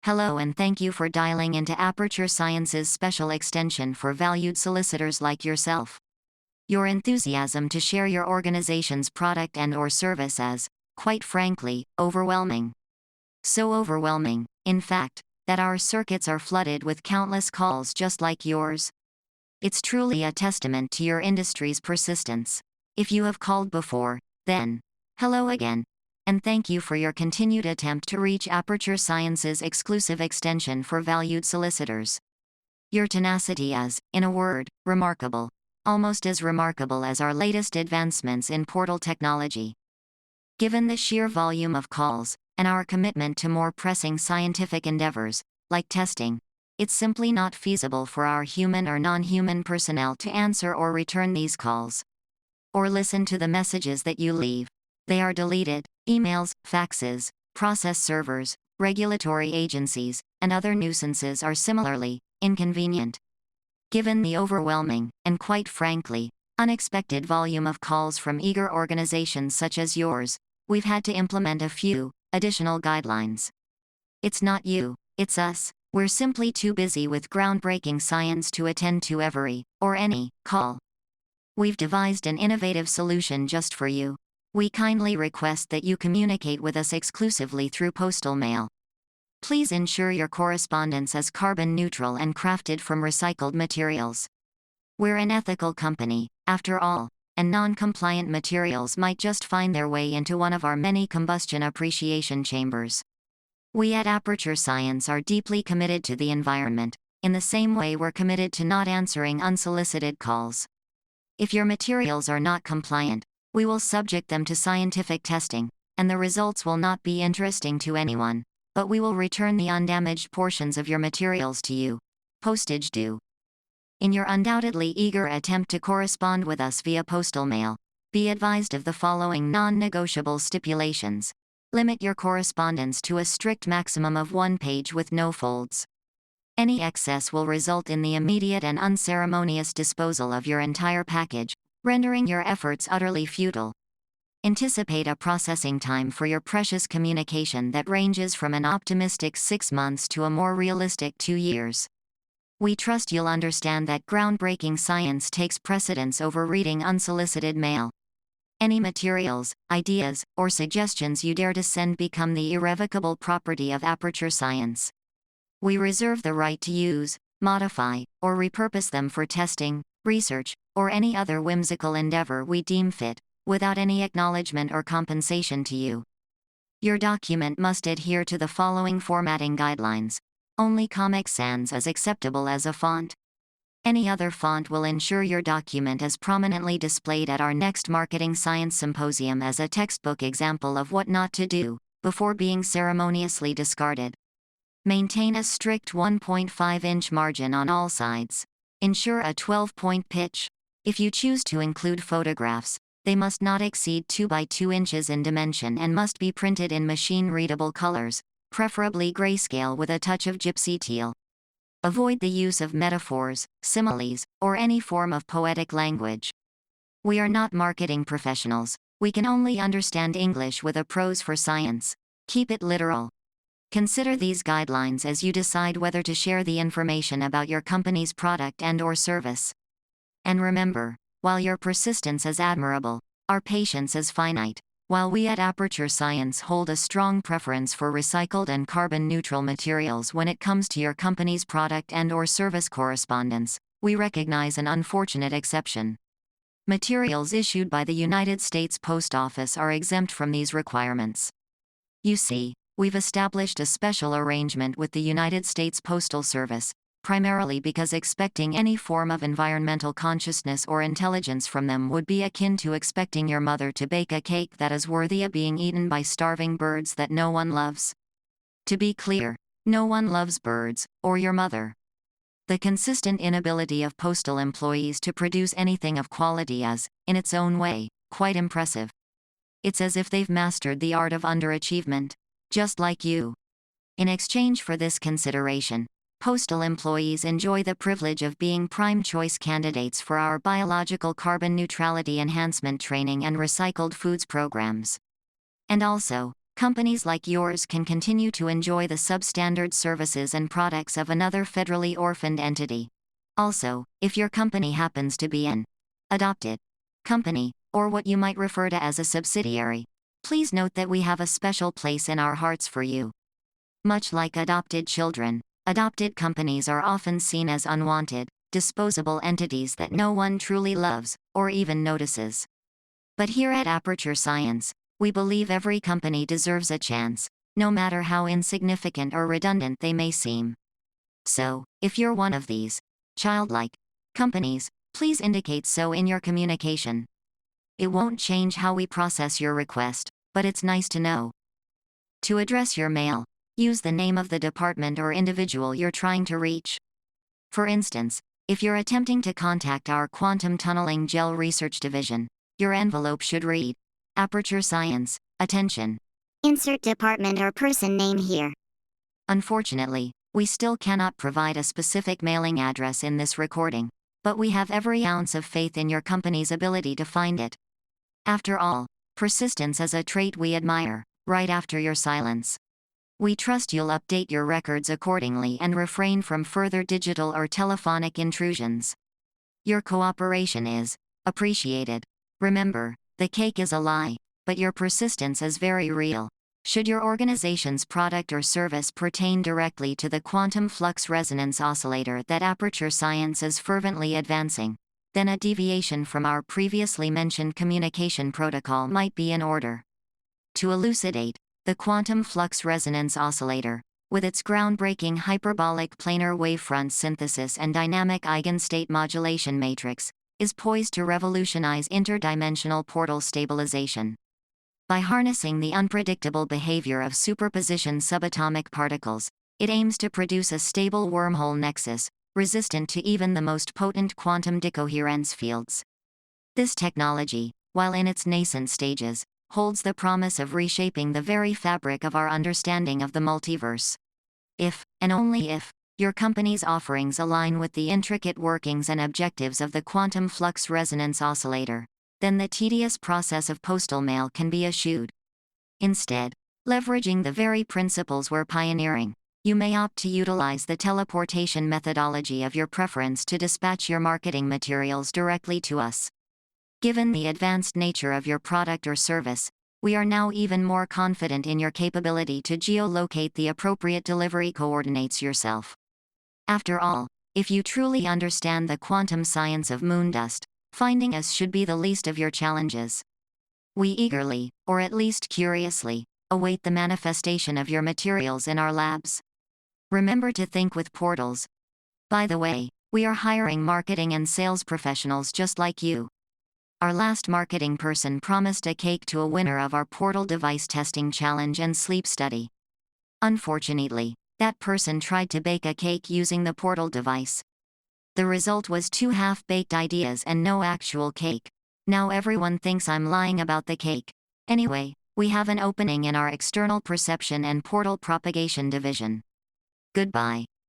Hello and thank you for dialing into Aperture Science's special extension for valued solicitors like yourself. Your enthusiasm to share your organization's product and/or service is, quite frankly, overwhelming. So overwhelming, in fact, that our circuits are flooded with countless calls just like yours. It's truly a testament to your industry's persistence. If you have called before, then, hello again. And thank you for your continued attempt to reach Aperture Science's exclusive extension for valued solicitors. Your tenacity is, in a word, remarkable. Almost as remarkable as our latest advancements in portal technology. Given the sheer volume of calls, and our commitment to more pressing scientific endeavors, like testing, it's simply not feasible for our human or non-human personnel to answer or return these calls. Or listen to the messages that you leave. They are deleted. Emails, faxes, process servers, regulatory agencies, and other nuisances are similarly inconvenient. Given the overwhelming, and quite frankly, unexpected volume of calls from eager organizations such as yours, we've had to implement a few additional guidelines. It's not you, it's us. We're simply too busy with groundbreaking science to attend to every, or any, call. We've devised an innovative solution just for you. We kindly request that you communicate with us exclusively through postal mail. Please ensure your correspondence is carbon neutral and crafted from recycled materials. We're an ethical company, after all, and non-compliant materials might just find their way into one of our many combustion appreciation chambers. We at Aperture Science are deeply committed to the environment, in the same way we're committed to not answering unsolicited calls. If your materials are not compliant, we will subject them to scientific testing, and the results will not be interesting to anyone, but we will return the undamaged portions of your materials to you. Postage due. In your undoubtedly eager attempt to correspond with us via postal mail, be advised of the following non-negotiable stipulations. Limit your correspondence to a strict maximum of 1 page with no folds. Any excess will result in the immediate and unceremonious disposal of your entire package, rendering your efforts utterly futile. Anticipate a processing time for your precious communication that ranges from an optimistic 6 months to a more realistic 2 years. We trust you'll understand that groundbreaking science takes precedence over reading unsolicited mail. Any materials, ideas, or suggestions you dare to send become the irrevocable property of Aperture Science. We reserve the right to use, modify, or repurpose them for testing, research, or any other whimsical endeavor we deem fit, without any acknowledgement or compensation to you. Your document must adhere to the following formatting guidelines. Only Comic Sans is acceptable as a font. Any other font will ensure your document is prominently displayed at our next Marketing Science Symposium as a textbook example of what not to do, before being ceremoniously discarded. Maintain a strict 1.5-inch margin on all sides. Ensure a 12-point pitch. If you choose to include photographs, they must not exceed 2 by 2 inches in dimension and must be printed in machine-readable colors, preferably grayscale with a touch of gypsy teal. Avoid the use of metaphors, similes, or any form of poetic language. We are not marketing professionals. We can only understand English with a prose for science. Keep it literal. Consider these guidelines as you decide whether to share the information about your company's product and/or service. And remember, while your persistence is admirable, our patience is finite. While we at Aperture Science hold a strong preference for recycled and carbon-neutral materials when it comes to your company's product and/or service correspondence, we recognize an unfortunate exception. Materials issued by the United States Post Office are exempt from these requirements. You see, we've established a special arrangement with the United States Postal Service, primarily because expecting any form of environmental consciousness or intelligence from them would be akin to expecting your mother to bake a cake that is worthy of being eaten by starving birds that no one loves. To be clear, no one loves birds, or your mother. The consistent inability of postal employees to produce anything of quality is, in its own way, quite impressive. It's as if they've mastered the art of underachievement, just like you. In exchange for this consideration, postal employees enjoy the privilege of being prime choice candidates for our biological carbon neutrality enhancement training and recycled foods programs. And also, companies like yours can continue to enjoy the substandard services and products of another federally orphaned entity. Also, if your company happens to be an adopted company, or what you might refer to as a subsidiary, please note that we have a special place in our hearts for you. Much like adopted children, adopted companies are often seen as unwanted, disposable entities that no one truly loves, or even notices. But here at Aperture Science, we believe every company deserves a chance, no matter how insignificant or redundant they may seem. So, if you're one of these childlike companies, please indicate so in your communication. It won't change how we process your request, but it's nice to know. To address your mail, use the name of the department or individual you're trying to reach. For instance, if you're attempting to contact our Quantum Tunneling Gel Research Division, your envelope should read, Aperture Science, attention. Insert department or person name here. Unfortunately, we still cannot provide a specific mailing address in this recording, but we have every ounce of faith in your company's ability to find it. After all, persistence is a trait we admire, right after your silence. We trust you'll update your records accordingly and refrain from further digital or telephonic intrusions. Your cooperation is appreciated. Remember, the cake is a lie, but your persistence is very real. Should your organization's product or service pertain directly to the quantum flux resonance oscillator that Aperture Science is fervently advancing, then a deviation from our previously mentioned communication protocol might be in order. To elucidate, the quantum flux resonance oscillator, with its groundbreaking hyperbolic planar wavefront synthesis and dynamic eigenstate modulation matrix, is poised to revolutionize interdimensional portal stabilization. By harnessing the unpredictable behavior of superposition subatomic particles, it aims to produce a stable wormhole nexus, resistant to even the most potent quantum decoherence fields. This technology, while in its nascent stages, holds the promise of reshaping the very fabric of our understanding of the multiverse. If, and only if, your company's offerings align with the intricate workings and objectives of the quantum flux resonance oscillator, then the tedious process of postal mail can be eschewed. Instead, leveraging the very principles we're pioneering, you may opt to utilize the teleportation methodology of your preference to dispatch your marketing materials directly to us. Given the advanced nature of your product or service, we are now even more confident in your capability to geolocate the appropriate delivery coordinates yourself. After all, if you truly understand the quantum science of moondust, finding us should be the least of your challenges. We eagerly, or at least curiously, await the manifestation of your materials in our labs. Remember to think with portals. By the way, we are hiring marketing and sales professionals just like you. Our last marketing person promised a cake to a winner of our portal device testing challenge and sleep study. Unfortunately, that person tried to bake a cake using the portal device. The result was 2 half-baked ideas and no actual cake. Now everyone thinks I'm lying about the cake. Anyway, we have an opening in our external perception and portal propagation division. Goodbye.